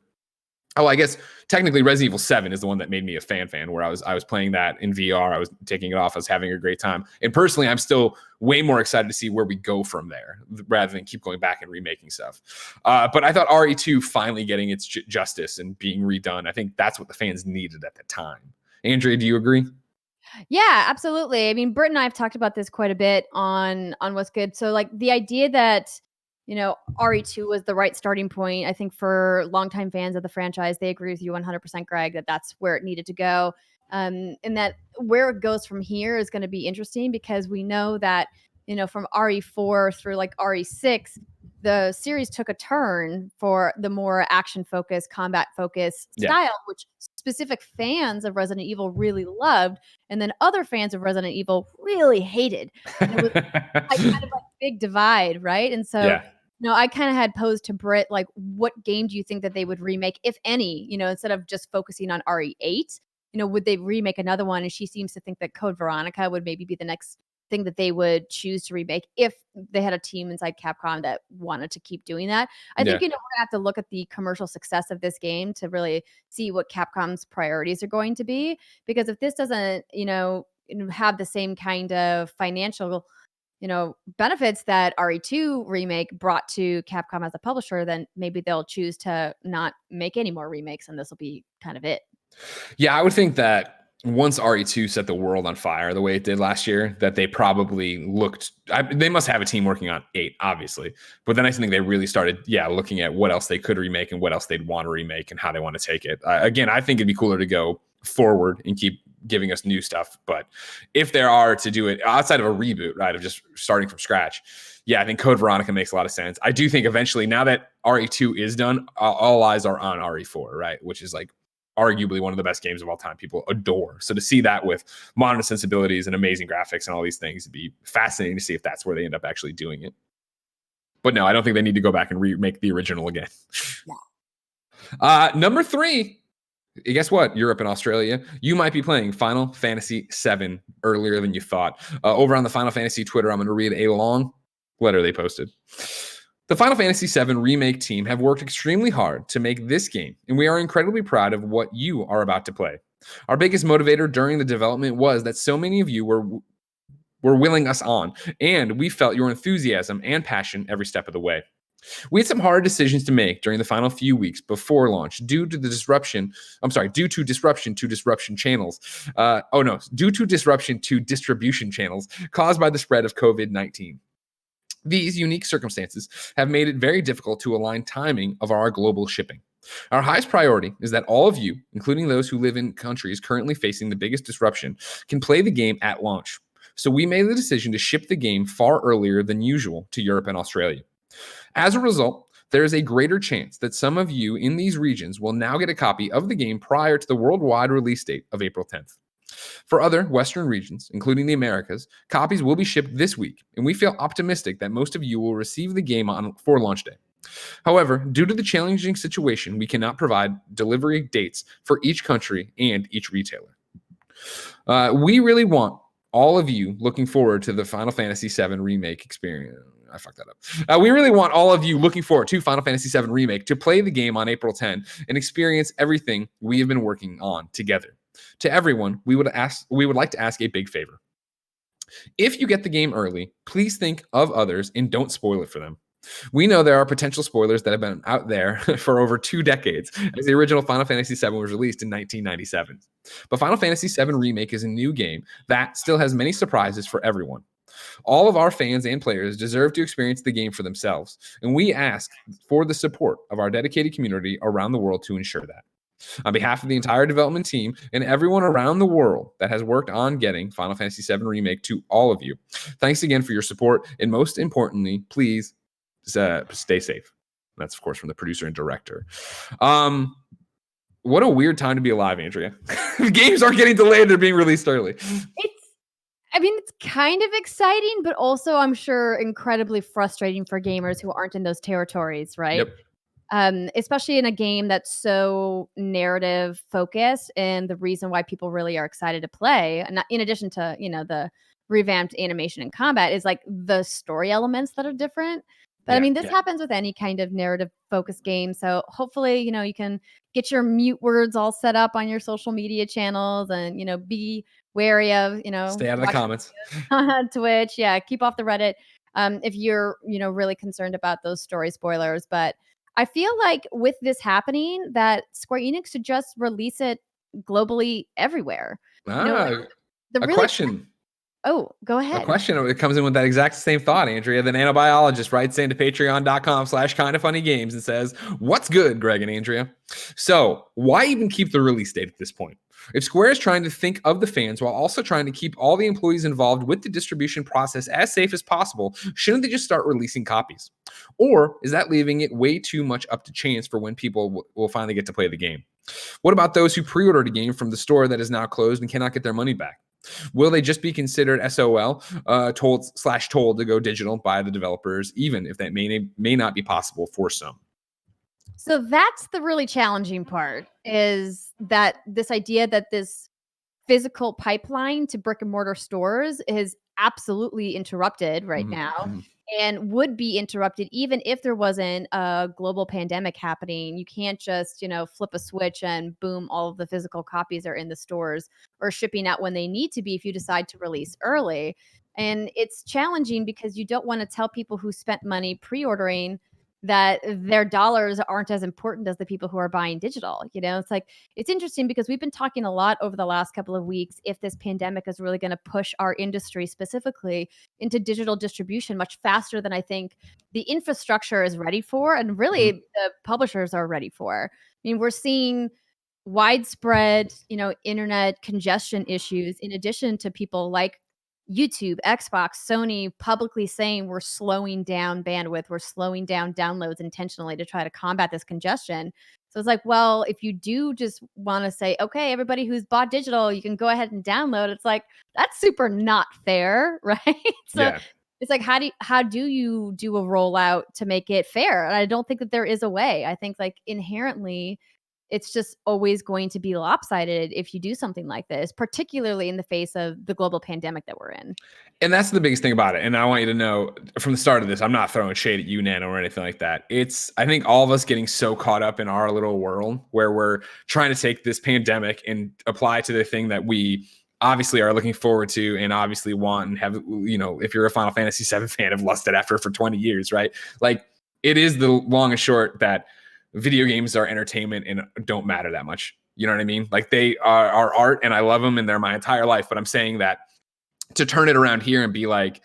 I guess technically Resident Evil 7 is the one that made me a fan, where I was playing that in VR. I was taking it off. I was having a great time. And personally, I'm still way more excited to see where we go from there rather than keep going back and remaking stuff. But I thought RE2 finally getting its justice and being redone, I think that's what the fans needed at the time. Andrea, do you agree? Yeah, absolutely. I mean, Britt and I have talked about this quite a bit on What's Good. So like the idea that, you know, RE2 was the right starting point. I think for longtime fans of the franchise, they agree with you 100%, Greg, that that's where it needed to go. And that where it goes from here is going to be interesting because we know that, you know, from RE4 through like RE6, the series took a turn for the more action-focused, combat-focused style, which specific fans of Resident Evil really loved, and then other fans of Resident Evil really hated. And it was kind of like big divide, right? And so, I kind of had posed to Britt, like, what game do you think that they would remake, if any? Instead of just focusing on RE8, would they remake another one? And she seems to think that Code Veronica would maybe be the next thing that they would choose to remake if they had a team inside Capcom that wanted to keep doing that. I think, we're gonna have to look at the commercial success of this game to really see what Capcom's priorities are going to be. Because if this doesn't, have the same kind of financial, benefits that RE2 remake brought to Capcom as a publisher, then maybe they'll choose to not make any more remakes, and this will be kind of it. Yeah, I would think that once RE2 set the world on fire the way it did last year, that they probably they must have a team working on 8, obviously. But then I think they really started, looking at what else they could remake and what else they'd want to remake and how they want to take it. Again, I think it'd be cooler to go forward and keep giving us new stuff. But if there are to do it outside of a reboot, right, of just starting from scratch, I think Code Veronica makes a lot of sense. I do think eventually, now that RE2 is done, all eyes are on RE4, right, which is like arguably one of the best games of all time. People adore. So to see that with modern sensibilities and amazing graphics and all these things, it'd be fascinating to see if that's where they end up actually doing it. But no, I don't think they need to go back and remake the original again. Number 3, guess what? Europe and Australia, you might be playing Final Fantasy VII earlier than you thought. Over on the Final Fantasy Twitter, I'm going to read a long letter they posted. The Final Fantasy VII Remake team have worked extremely hard to make this game, and we are incredibly proud of what you are about to play. Our biggest motivator during the development was that so many of you were willing us on, and we felt your enthusiasm and passion every step of the way. We had some hard decisions to make during the final few weeks before launch due to disruption to distribution channels caused by the spread of COVID-19. These unique circumstances have made it very difficult to align timing of our global shipping. Our highest priority is that all of you, including those who live in countries currently facing the biggest disruption, can play the game at launch. So we made the decision to ship the game far earlier than usual to Europe and Australia. As a result, there is a greater chance that some of you in these regions will now get a copy of the game prior to the worldwide release date of April 10th. For other Western regions, including the Americas, copies will be shipped this week, and we feel optimistic that most of you will receive the game for launch day. However, due to the challenging situation, we cannot provide delivery dates for each country and each retailer. We really want all of you looking forward to the Final Fantasy VII Remake experience. I fucked that up. We really want all of you looking forward to Final Fantasy VII Remake to play the game on April 10 and experience everything we have been working on together. To everyone, we would like to ask a big favor. If you get the game early, please think of others and don't spoil it for them. We know there are potential spoilers that have been out there for over 2 decades, as the original Final Fantasy VII was released in 1997. But Final Fantasy VII Remake is a new game that still has many surprises for everyone. All of our fans and players deserve to experience the game for themselves, and we ask for the support of our dedicated community around the world to ensure that. On behalf of the entire development team and everyone around the world that has worked on getting Final Fantasy VII Remake to all of you, thanks again for your support, and most importantly, please stay safe. That's, of course, from the producer and director. What a weird time to be alive, Andrea. Games aren't getting delayed, they're being released early. It's kind of exciting, but also, I'm sure, incredibly frustrating for gamers who aren't in those territories, right? Yep. Especially in a game that's so narrative focused, and the reason why people really are excited to play, and in addition to, the revamped animation and combat, is like the story elements that are different. But this happens with any kind of narrative focused game. So hopefully, you can get your mute words all set up on your social media channels and, be wary of, stay out of the comments on Twitch. Yeah. Keep off the Reddit. If you're, really concerned about those story spoilers. But I feel like with this happening, that Square Enix should just release it globally everywhere. A question. Oh, go ahead. A question. It comes in with that exact same thought, Andrea. The Nano Biologist writes into patreon.com/kindafunnygames and says, "What's good, Greg and Andrea?" So why even keep the release date at this point? If Square is trying to think of the fans while also trying to keep all the employees involved with the distribution process as safe as possible, shouldn't they just start releasing copies? Or is that leaving it way too much up to chance for when people will finally get to play the game? What about those who pre-ordered a game from the store that is now closed and cannot get their money back? Will they just be considered SOL, told to go digital by the developers, even if that may not be possible for some? So that's the really challenging part, is that this idea that this physical pipeline to brick and mortar stores is absolutely interrupted right now, and would be interrupted even if there wasn't a global pandemic happening. You can't just, flip a switch and boom, all of the physical copies are in the stores or shipping out when they need to be if you decide to release early. And it's challenging because you don't want to tell people who spent money pre-ordering that their dollars aren't as important as the people who are buying digital. It's like, it's interesting because we've been talking a lot over the last couple of weeks if this pandemic is really going to push our industry specifically into digital distribution much faster than I think the infrastructure is ready for, and really the publishers are ready for. I mean, we're seeing widespread, internet congestion issues, in addition to people like YouTube, Xbox, Sony publicly saying we're slowing down bandwidth, we're slowing down downloads intentionally to try to combat this congestion. So it's like, well, if you do just want to say, okay, everybody who's bought digital, you can go ahead and download. It's like, that's super not fair, right? So it's like, how do you do a rollout to make it fair? And I don't think that there is a way. I think like inherently, it's just always going to be lopsided if you do something like this, particularly in the face of the global pandemic that we're in. And that's the biggest thing about it. And I want you to know from the start of this, I'm not throwing shade at you, Nano, or anything like that. It's, I think all of us getting so caught up in our little world where we're trying to take this pandemic and apply to the thing that we obviously are looking forward to and obviously want and have, if you're a Final Fantasy VII fan, have lusted after for 20 years, right? Like, it is the long and short that video games are entertainment and don't matter that much. You know what I mean? Like, they are art and I love them and they're my entire life. But I'm saying that to turn it around here and be like,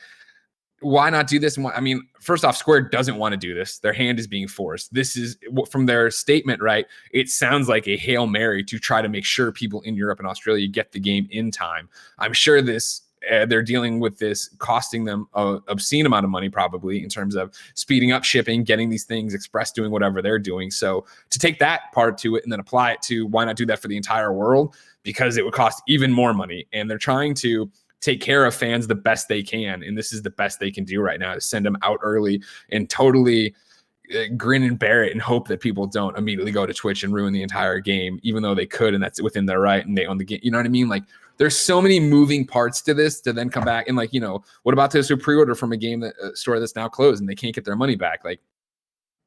why not do this? I mean, first off, Square doesn't want to do this. Their hand is being forced. This is from their statement, right? It sounds like a Hail Mary to try to make sure people in Europe and Australia get the game in time. I'm sure they're dealing with this costing them an obscene amount of money, probably, in terms of speeding up shipping, getting these things express, doing whatever they're doing. So to take that part to it and then apply it to why not do that for the entire world? Because it would cost even more money. And they're trying to take care of fans the best they can. And this is the best they can do right now, to send them out early and totally grin and bear it and hope that people don't immediately go to Twitch and ruin the entire game, even though they could, and that's within their right, and they own the game. You know what I mean? Like, there's so many moving parts to this to then come back and like, what about those who pre-order from a store that's now closed and they can't get their money back? Like,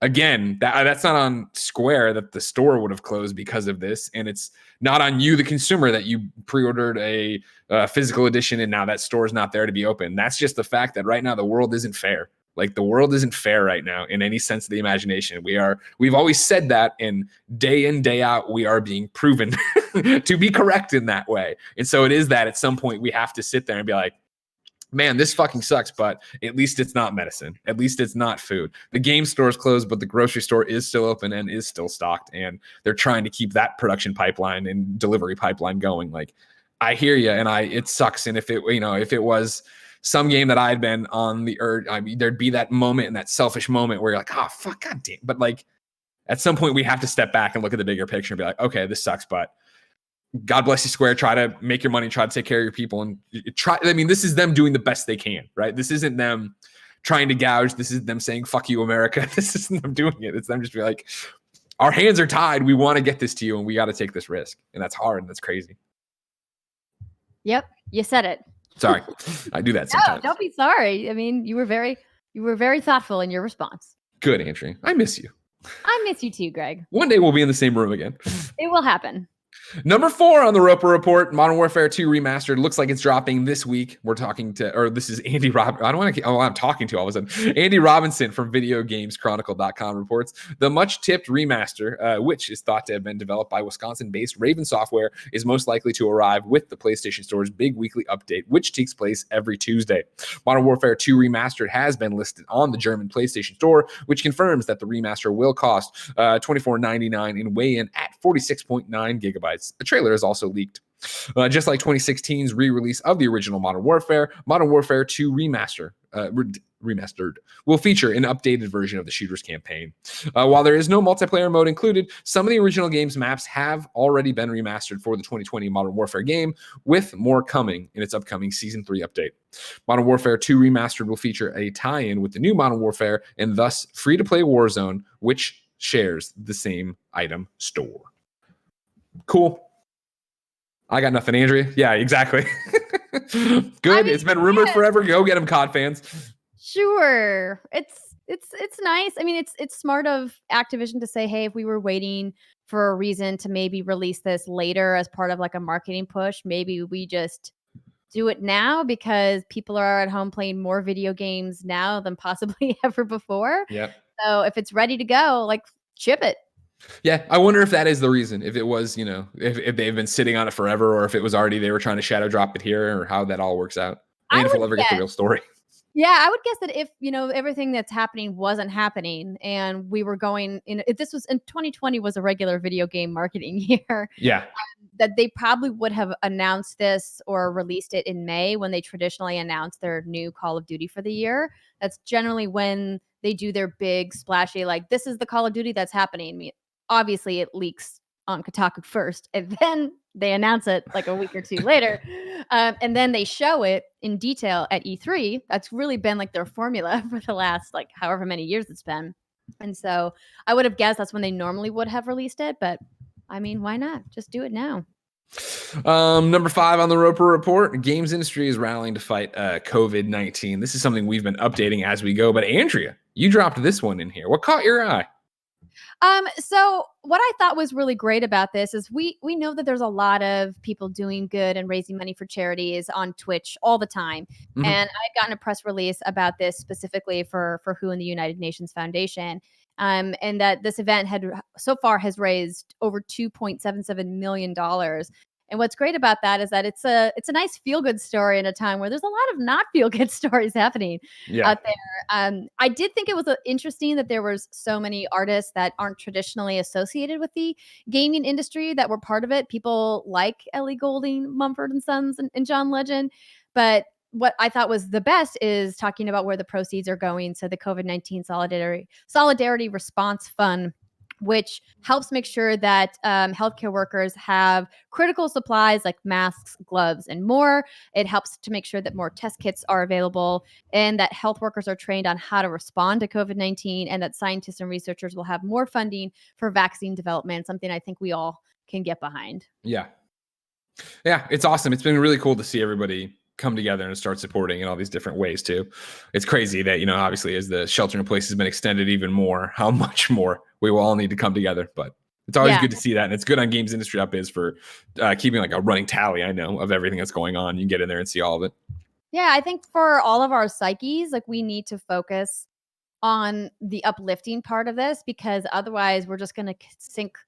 again, that's not on Square that the store would have closed because of this, and it's not on you, the consumer, that you pre-ordered a physical edition and now that store is not there to be open. That's just the fact that right now the world isn't fair. Like, the world isn't fair right now in any sense of the imagination. We've always said that, and day in, day out, we are being proven to be correct in that way. And so it is that at some point we have to sit there and be like, man, this fucking sucks, but at least it's not medicine. At least it's not food. The game store is closed, but the grocery store is still open and is still stocked. And they're trying to keep that production pipeline and delivery pipeline going. Like, I hear you, and it sucks. And if it was some game that I had been on the urge, I mean, there'd be that moment and that selfish moment where you're like, oh, fuck, God damn. But like, at some point we have to step back and look at the bigger picture and be like, okay, this sucks, but God bless you, Square. Try to make your money, try to take care of your people, and try. I mean, this is them doing the best they can, right? This isn't them trying to gouge. This is them saying, fuck you, America. This isn't them doing it. It's them just be like, our hands are tied. We want to get this to you, and we got to take this risk. And that's hard, and that's crazy. Yep, you said it. Sorry, I do that sometimes. No, don't be sorry. I mean, you were very thoughtful in your response. Good, Andrea. I miss you. I miss you too, Greg. One day we'll be in the same room again. It will happen. Number 4 on the Roper Report, Modern Warfare 2 Remastered. Looks like it's dropping this week. This is Andy I'm talking to all of a sudden. Andy Robinson from VideoGamesChronicle.com reports the much-tipped remaster, which is thought to have been developed by Wisconsin-based Raven Software, is most likely to arrive with the PlayStation Store's big weekly update, which takes place every Tuesday. Modern Warfare 2 Remastered has been listed on the German PlayStation Store, which confirms that the remaster will cost $24.99 and weigh in at 46.9 gigabytes. A trailer is also leaked Just like 2016's re-release of the original Modern Warfare 2 Remastered will feature an updated version of the shooter's campaign. While there is no multiplayer mode included, some of the original game's maps have already been remastered for the 2020 Modern Warfare game, with more coming in its upcoming Season 3 update. Modern Warfare 2 Remastered will feature a tie-in with the new Modern Warfare and thus free-to-play Warzone, which shares the same item store. Cool. I got nothing, Andrea. Yeah, exactly. Good. I mean, it's been rumored forever. Go get them, COD fans. Sure. It's nice. I mean, it's smart of Activision to say, hey, if we were waiting for a reason to maybe release this later as part of like a marketing push, maybe we just do it now because people are at home playing more video games now than possibly ever before. Yeah. So if it's ready to go, like ship it. Yeah, I wonder if that is the reason. If it was, if they've been sitting on it forever, or if it was already they were trying to shadow drop it here, or how that all works out. And if we'll ever get the real story. Yeah, I would guess that if, everything that's happening wasn't happening and we were going in, if this was in 2020 was a regular video game marketing year. Yeah. That they probably would have announced this or released it in May when they traditionally announce their new Call of Duty for the year. That's generally when they do their big splashy, like, this is the Call of Duty that's happening. I mean, obviously it leaks on Kotaku first, and then they announce it like a week or two later. And then they show it in detail at E3. That's really been like their formula for the last, like, however many years it's been. And so I would have guessed that's when they normally would have released it. But I mean, why not? Just do it now. Number 5 on the Roper Report, games industry is rallying to fight COVID-19. This is something we've been updating as we go. But Andrea, you dropped this one in here. What caught your eye? So what I thought was really great about this is we know that there's a lot of people doing good and raising money for charities on Twitch all the time. Mm-hmm. And I've gotten a press release about this specifically for WHO and the United Nations Foundation. And that this event has raised over $2.77 million. And what's great about that is that it's a nice feel-good story in a time where there's a lot of not feel-good stories happening out there. I did think it was interesting that there was so many artists that aren't traditionally associated with the gaming industry that were part of it. People like Ellie Goulding, Mumford & Sons, and John Legend. But what I thought was the best is talking about where the proceeds are going. So the COVID-19 Solidarity Response Fund, which helps make sure that healthcare workers have critical supplies like masks, gloves, and more. It helps to make sure that more test kits are available and that health workers are trained on how to respond to COVID-19, and that scientists and researchers will have more funding for vaccine development, something I think we all can get behind. Yeah, it's awesome. It's been really cool to see everybody come together and start supporting in all these different ways too. It's crazy that, obviously as the shelter in place has been extended even more, how much more we will all need to come together. But it's always good to see that. And it's good on Games Industry Up-Biz for keeping like a running tally, I know, of everything that's going on. You can get in there and see all of it. Yeah, I think for all of our psyches, like, we need to focus on the uplifting part of this, because otherwise we're just going to sink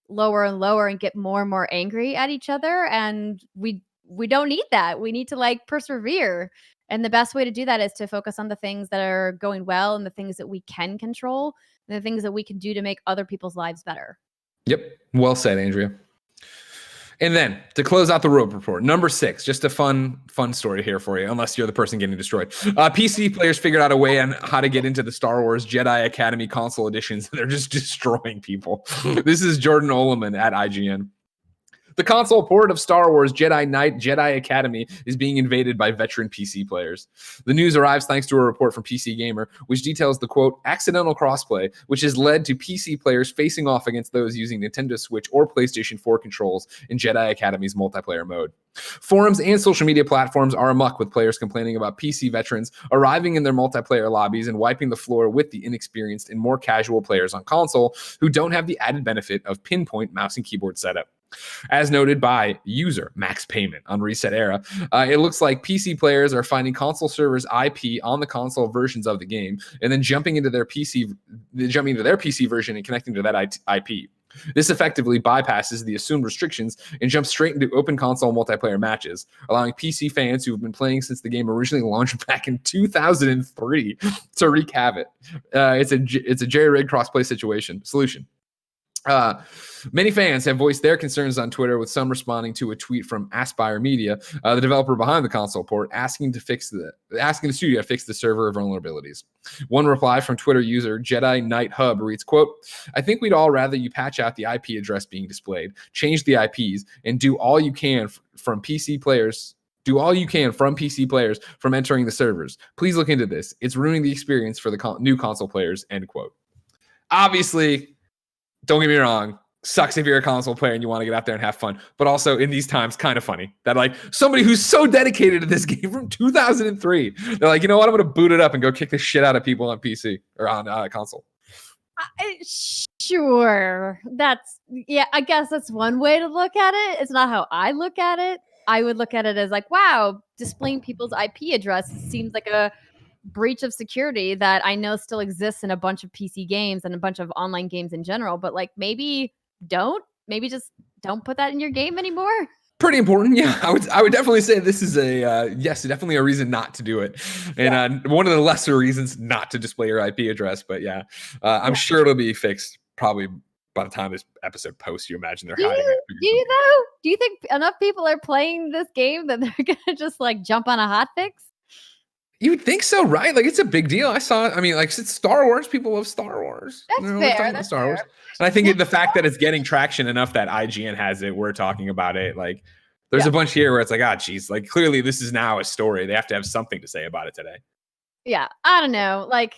lower and lower and get more and more angry at each other. And we don't need that. We need to like persevere. And the best way to do that is to focus on the things that are going well and the things that we can control and the things that we can do to make other people's lives better. Yep. Well said, Andrea. And then to close out the Rope Report, number 6, just a fun story here for you, unless you're the person getting destroyed. PC players figured out a way on how to get into the Star Wars Jedi Academy console editions. They're just destroying people. This is Jordan Oloman at IGN. The console port of Star Wars Jedi Knight Jedi Academy is being invaded by veteran PC players. The news arrives thanks to a report from PC Gamer, which details the, quote, accidental crossplay, which has led to PC players facing off against those using Nintendo Switch or PlayStation 4 controls in Jedi Academy's multiplayer mode. Forums and social media platforms are amok with players complaining about PC veterans arriving in their multiplayer lobbies and wiping the floor with the inexperienced and more casual players on console who don't have the added benefit of pinpoint mouse and keyboard setup. As noted by user Max Payment on Reset Era, it looks like PC players are finding console servers IP on the console versions of the game and then jumping into their PC version and connecting to that IP. This effectively bypasses the assumed restrictions and jumps straight into open console multiplayer matches, allowing PC fans who have been playing since the game originally launched back in 2003 to wreak havoc. It's a jerry-rigged crossplay solution. Many fans have voiced their concerns on Twitter, with some responding to a tweet from Aspire Media, the developer behind the console port, asking the studio to fix the server vulnerabilities. One reply from Twitter user Jedi Knight Hub reads, quote, "I think we'd all rather you patch out the IP address being displayed, change the IPs, and do all you can from PC players from entering the servers. Please look into this. It's ruining the experience for the new console players," end quote. Obviously, don't get me wrong, sucks if you're a console player and you want to get out there and have fun, but also in these times, kind of funny that like somebody who's so dedicated to this game from 2003, they're like, you know what, I'm going to boot it up and go kick the shit out of people on PC or on console. Sure. I guess that's one way to look at it. It's not how I look at it. I would look at it as like, wow, displaying people's IP address seems like a breach of security that I know still exists in a bunch of PC games and a bunch of online games in general, but like maybe just don't put that in your game anymore. Pretty important. Yeah, I would definitely say this is definitely a reason not to do it. And one of the lesser reasons not to display your IP address, but I'm sure it'll be fixed probably by the time this episode posts. You imagine they're hiding it. Do you think enough people are playing this game that they're gonna just like jump on a hotfix? You would think so, right? Like, it's a big deal. It's Star Wars. People love Star Wars. That's fair. That's Star Wars. And I think the fact that it's getting traction enough that IGN has it, we're talking about it. Like, there's a bunch here where it's like, geez, like clearly this is now a story. They have to have something to say about it today. Yeah, I don't know. Like,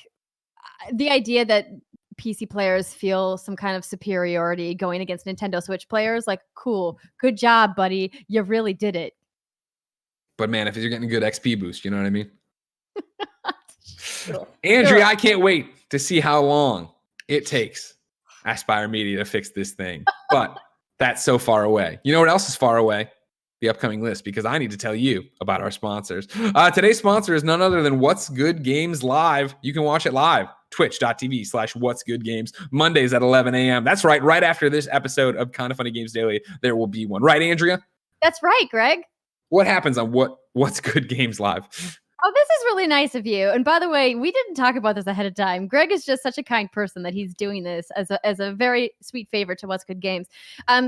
the idea that PC players feel some kind of superiority going against Nintendo Switch players, like, cool, good job, buddy. You really did it. But man, if you're getting a good XP boost, you know what I mean? Andrea, I can't wait to see how long it takes Aspire Media to fix this thing. But that's so far away. You know what else is far away? The upcoming list, because I need to tell you about our sponsors. Today's sponsor is none other than What's Good Games Live. You can watch it live, twitch.tv/What's Good Games, Mondays at 11 a.m. That's right after this episode of Kinda Funny Games Daily, there will be one. Right, Andrea? That's right, Greg. What happens on What's Good Games Live? Oh, this is really nice of you. And by the way, we didn't talk about this ahead of time. Greg is just such a kind person that he's doing this as a very sweet favor to What's Good Games.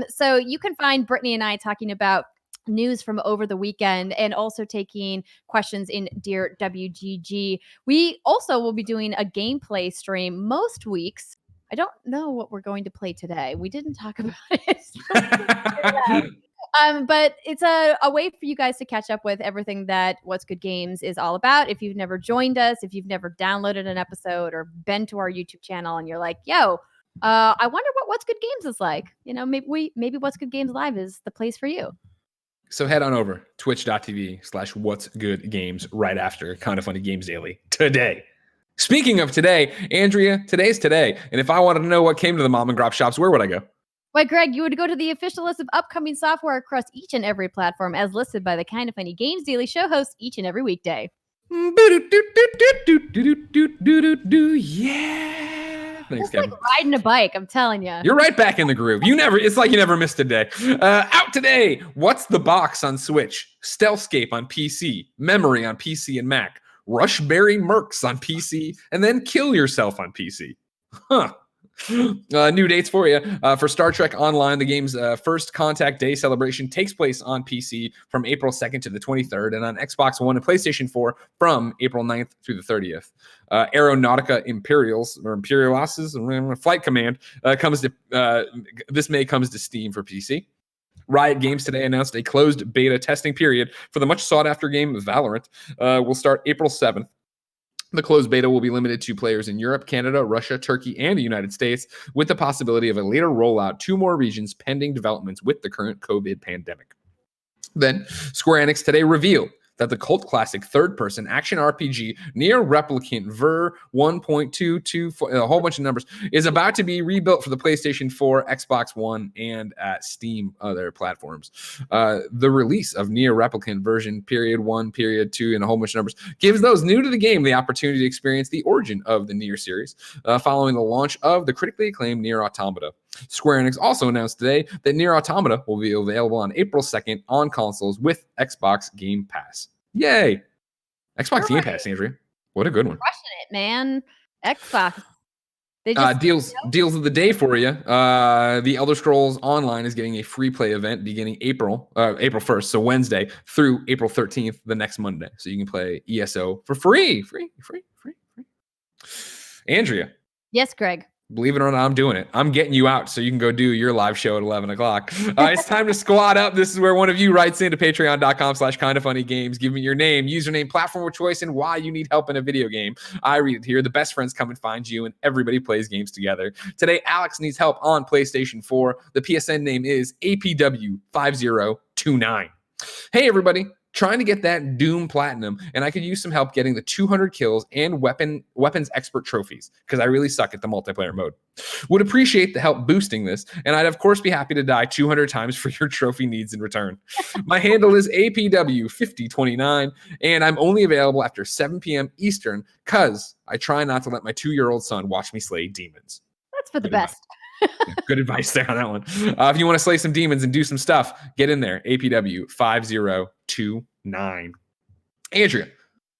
So you can find Brittany and I talking about news from over the weekend and also taking questions in Dear WGG. We also will be doing a gameplay stream most weeks. I don't know what we're going to play today. We didn't talk about it. But it's a way for you guys to catch up with everything that What's Good Games is all about. If you've never joined us, if you've never downloaded an episode or been to our YouTube channel and you're like, yo, I wonder what What's Good Games is like. You know, maybe What's Good Games Live is the place for you. So head on over twitch.tv/What's Good Games right after Kinda Funny Games Daily today. Speaking of today, Andrea, today's today. And if I wanted to know what came to the mom and grop shops, where would I go? Why, Greg, you would go to the official list of upcoming software across each and every platform as listed by the Kinda Funny Games Daily show host each and every weekday. Yeah. Thanks, Kevin. Like riding a bike, I'm telling you. You're right back in the groove. It's like you never missed a day. Out today, What's the Box on Switch, Stealthscape on PC, Memory on PC and Mac, Rushberry Mercs on PC, and then Kill Yourself on PC. Huh. New dates for you. For Star Trek Online, the game's first Contact Day celebration takes place on PC from April 2nd to the 23rd, and on Xbox One and PlayStation 4 from April 9th through the 30th. Aeronautica Imperialis Flight Command this May comes to Steam for PC. Riot Games today announced a closed beta testing period for the much sought-after game Valorant. Will start April 7th. The closed beta will be limited to players in Europe, Canada, Russia, Turkey, and the United States, with the possibility of a later rollout to more regions pending developments with the current COVID pandemic. Then, Square Enix today revealed that the cult classic third-person action RPG Nier Replicant Ver 1.224, a whole bunch of numbers, is about to be rebuilt for the PlayStation 4, Xbox One, and Steam other platforms. The release of Nier Replicant version period 1, period 2, and a whole bunch of numbers gives those new to the game the opportunity to experience the origin of the Nier series, following the launch of the critically acclaimed Nier Automata. Square Enix also announced today that Nier Automata will be available on April 2nd on consoles with Xbox Game Pass. Yay! Xbox Game Pass, Andrea. What a good one. Crushing it, man. Xbox. They just Deals of the day for you. The Elder Scrolls Online is getting a free play event beginning April 1st, so Wednesday through April 13th, the next Monday. So you can play ESO for free. Andrea. Yes, Greg. Believe it or not, I'm doing it. I'm getting you out so you can go do your live show at 11 o'clock. It's time to squad up. This is where one of you writes into patreon.com/kindafunnygames. Give me your name, username, platform of choice, and why you need help in a video game. I read it here. The best friends come and find you, and everybody plays games together. Today, Alex needs help on PlayStation 4. The PSN name is APW5029. Hey, everybody. Trying to get that Doom Platinum, and I could use some help getting the 200 kills and weapons expert trophies, because I really suck at the multiplayer mode. Would appreciate the help boosting this, and I'd of course be happy to die 200 times for your trophy needs in return. My handle is APW5029, and I'm only available after 7 p.m. Eastern, because I try not to let my 2-year-old son watch me slay demons. That's for the best. Good advice there on that one. If you want to slay some demons and do some stuff, get in there. APW5029. Andrea.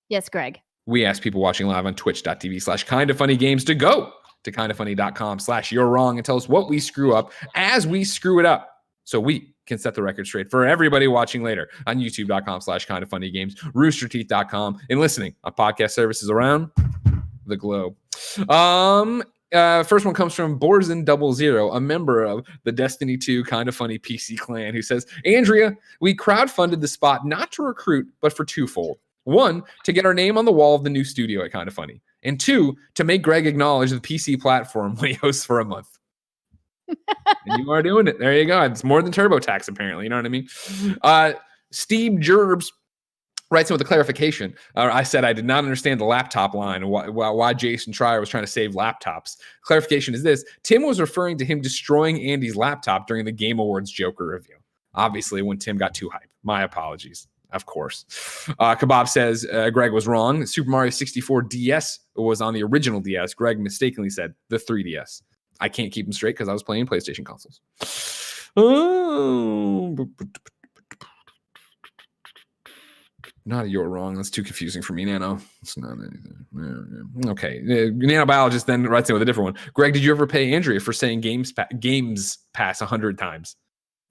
Yes, Greg. We ask people watching live on twitch.tv/kindafunnygames to go to kindafunny.com/you're wrong and tell us what we screw up as we screw it up, so we can set the record straight for everybody watching later on youtube.com/kindafunnygames, roosterteeth.com, and listening on podcast services around the globe. First one comes from Borzen00, a member of the Destiny 2 Kinda Funny PC clan, who says, Andrea, we crowdfunded the spot not to recruit, but for twofold. 1, to get our name on the wall of the new studio at Kinda Funny. And 2, to make Greg acknowledge the PC platform when he hosts for a month. And you are doing it. There you go. It's more than TurboTax, apparently. You know what I mean? Steve Gerbs writes in with a clarification. I said I did not understand the laptop line and why Jason Schreier was trying to save laptops. Clarification is this. Tim was referring to him destroying Andy's laptop during the Game Awards Joker review. Obviously, when Tim got too hyped. My apologies. Of course. Kebab says Greg was wrong. Super Mario 64 DS was on the original DS. Greg mistakenly said the 3DS. I can't keep them straight because I was playing PlayStation consoles. Not you're wrong. That's too confusing for me, Nano. It's not anything. Okay. Nano Biologist then writes in with a different one. Greg, did you ever pay Andrea for saying Games Pass 100 times?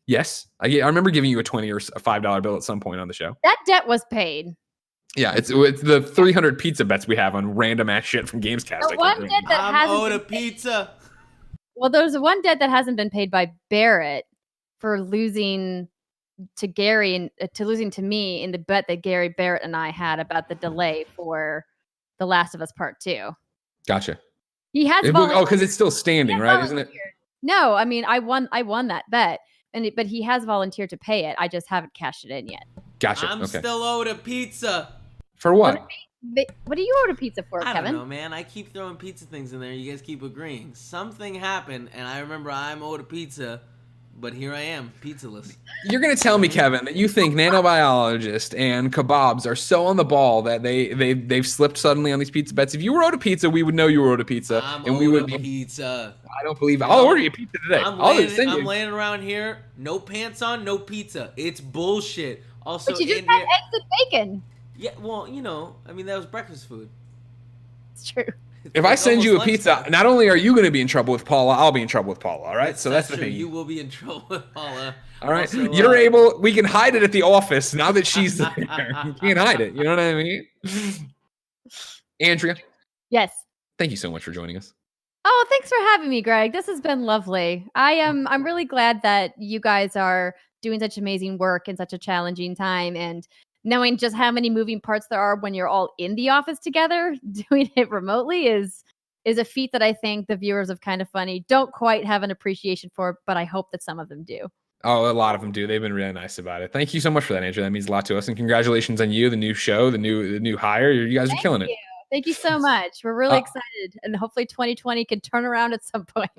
Yes. I remember giving you a $20 or a $5 bill at some point on the show. That debt was paid. Yeah, it's the 300 pizza bets we have on random ass shit from Gamescast. The one debt that I'm owed a pizza. Well, there's one debt that hasn't been paid by Barrett for losing to Gary and to losing to me in the bet that Gary, Barrett, and I had about the delay for The Last of Us Part 2. Gotcha. He has because it's still standing, right? Isn't it? No, I mean I won that bet, but he has volunteered to pay it. I just haven't cashed it in yet. Gotcha. I'm still owed a pizza. For what? What do you order pizza for, Kevin? I don't know, man. I keep throwing pizza things in there. You guys keep agreeing. Something happened, and I remember I'm owed a pizza. But here I am, pizzaless. You're going to tell me, Kevin, that you think Nano Biologist and Kebabs are so on the ball that they've slipped suddenly on these pizza bets. If you were owed a pizza, we would know you were owed a pizza. We would be pizza. I don't believe it. I'll order you a pizza today. I'm laying around here, no pants on, no pizza. It's bullshit. Also, but you just had eggs and bacon. Yeah, well, I mean, that was breakfast food. It's true. If I send you a pizza, not only are you going to be in trouble with Paula, I'll be in trouble with Paula. All right, so that's the thing. You will be in trouble with Paula. All right, also, we can hide it at the office now that she's there. You can't hide it. You know what I mean? Andrea. Yes. Thank you so much for joining us. Oh, thanks for having me, Greg. This has been lovely. I'm really glad that you guys are doing such amazing work in such a challenging time, and knowing just how many moving parts there are when you're all in the office together, doing it remotely is a feat that I think the viewers of Kinda Funny don't quite have an appreciation for, but I hope that some of them do. Oh, a lot of them do. They've been really nice about it. Thank you so much for that, Andrea. That means a lot to us. And congratulations on you, the new show, the new hire. You guys are killing it. Thank you so much. We're really excited, and hopefully 2020 can turn around at some point.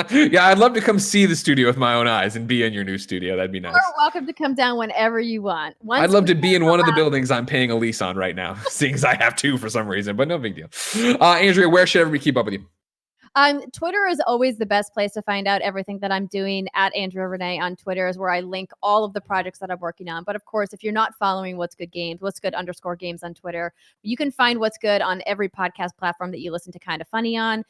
Yeah, I'd love to come see the studio with my own eyes and be in your new studio. That'd be nice. You're welcome to come down whenever you want. I'd love to be in one of the buildings I'm paying a lease on right now, seeing as I have two for some reason, but no big deal. Andrea, where should everybody keep up with you? Twitter is always the best place to find out everything that I'm doing. At Andrea Rene on Twitter is where I link all of the projects that I'm working on. But of course, if you're not following What's Good Games, What's Good _games on Twitter, you can find What's Good on every podcast platform that you listen to Kind of Funny on.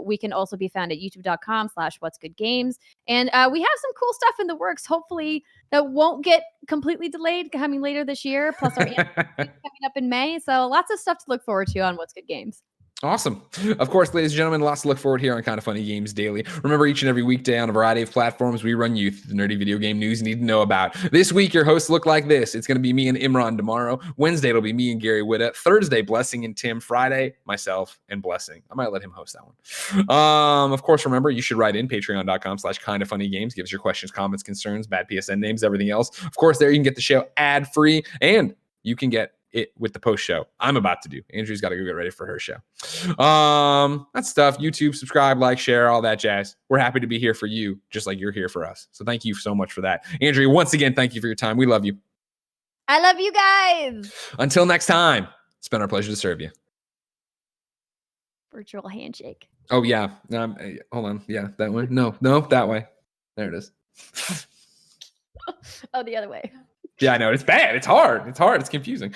We can also be found at youtube.com/whatsgoodgames. And we have some cool stuff in the works, hopefully, that won't get completely delayed coming later this year. Plus our coming up in May. So lots of stuff to look forward to on What's Good Games. Awesome. Of course, ladies and gentlemen, lots to look forward here on Kind of Funny Games Daily. Remember, each and every weekday on a variety of platforms, we run you through the nerdy video game news you need to know about. This week, your hosts look like this. It's going to be me and Imran tomorrow. Wednesday, it'll be me and Gary Witta. Thursday, Blessing and Tim. Friday, myself and Blessing. I might let him host that one. Of course, remember, you should write in patreon.com/kindoffunnygames. Give us your questions, comments, concerns, bad PSN names, everything else. Of course, there you can get the show ad-free, and you can get it with the post show I'm about to do. Andrew's got to go get ready for her show. That stuff. YouTube, subscribe, like, share, all that jazz. We're happy to be here for you, just like you're here for us. So thank you so much for that. Andrea, once again, thank you for your time. We love you. I love you guys. Until next time, it's been our pleasure to serve you. Virtual handshake. Oh, yeah. Hold on. Yeah, that way. No, that way. There it is. Oh, the other way. Yeah, I know. It's bad. It's hard. It's confusing.